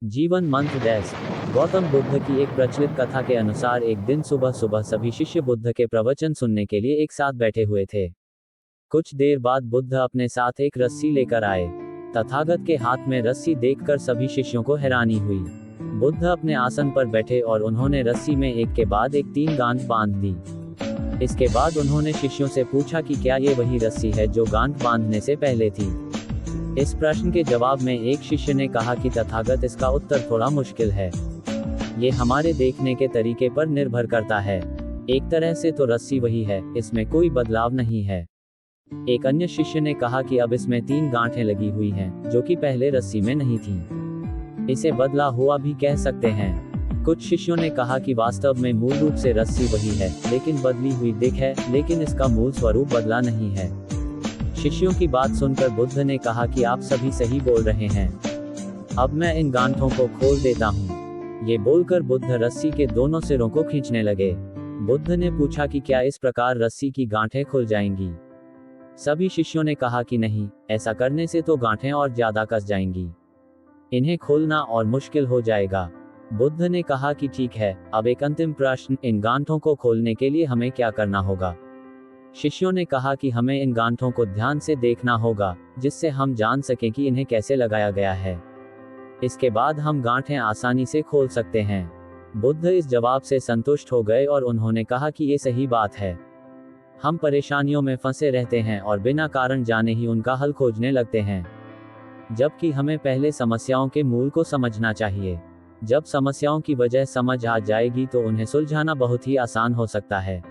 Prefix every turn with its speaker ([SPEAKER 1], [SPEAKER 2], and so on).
[SPEAKER 1] जीवन मंत्र डैश। गौतम बुद्ध की एक प्रचलित कथा के अनुसार एक दिन सुबह सुबह सभी शिष्य बुद्ध के प्रवचन सुनने के लिए एक साथ बैठे हुए थे। कुछ देर बाद बुद्ध अपने साथ एक रस्सी लेकर आए। तथागत के हाथ में रस्सी देखकर सभी शिष्यों को हैरानी हुई। बुद्ध अपने आसन पर बैठे और उन्होंने रस्सी में एक के बाद एक 3 गांठ बांध दी। इसके बाद उन्होंने शिष्यों से पूछा कि क्या ये वही रस्सी है जो गांठ बांधने से पहले थी। इस प्रश्न के जवाब में एक शिष्य ने कहा कि तथागत, इसका उत्तर थोड़ा मुश्किल है। ये हमारे देखने के तरीके पर निर्भर करता है। एक तरह से तो रस्सी वही है, इसमें कोई बदलाव नहीं है। एक अन्य शिष्य ने कहा कि अब इसमें 3 गांठें लगी हुई हैं, जो कि पहले रस्सी में नहीं थी। इसे बदला हुआ भी कह सकते हैं। कुछ शिष्यों ने कहा कि वास्तव में मूल रूप से रस्सी वही है, लेकिन बदली हुई दिख है, लेकिन इसका मूल स्वरूप बदला नहीं है। शिष्यों की बात सुनकर बुद्ध ने कहा कि आप सभी सही बोल रहे हैं। अब मैं इन गांठों को खोल देता हूँ। ये बोलकर बुद्ध रस्सी के दोनों सिरों को खींचने लगे। बुद्ध ने पूछा कि क्या इस प्रकार रस्सी की गांठें खुल जाएंगी। सभी शिष्यों ने कहा कि नहीं, ऐसा करने से तो गांठें और ज्यादा कस जाएंगी। इन्हें खोलना और मुश्किल हो जाएगा। बुद्ध ने कहा कि ठीक है, अब एक अंतिम प्रश्न, इन गांठों को खोलने के लिए हमें क्या करना होगा। शिष्यों ने कहा कि हमें इन गांठों को ध्यान से देखना होगा, जिससे हम जान सकें कि इन्हें कैसे लगाया गया है। इसके बाद हम गांठें आसानी से खोल सकते हैं। बुद्ध इस जवाब से संतुष्ट हो गए और उन्होंने कहा कि ये सही बात है। हम परेशानियों में फंसे रहते हैं और बिना कारण जाने ही उनका हल खोजने लगते हैं, जबकि हमें पहले समस्याओं के मूल को समझना चाहिए। जब समस्याओं की वजह समझ आ जाएगी तो उन्हें सुलझाना बहुत ही आसान हो सकता है।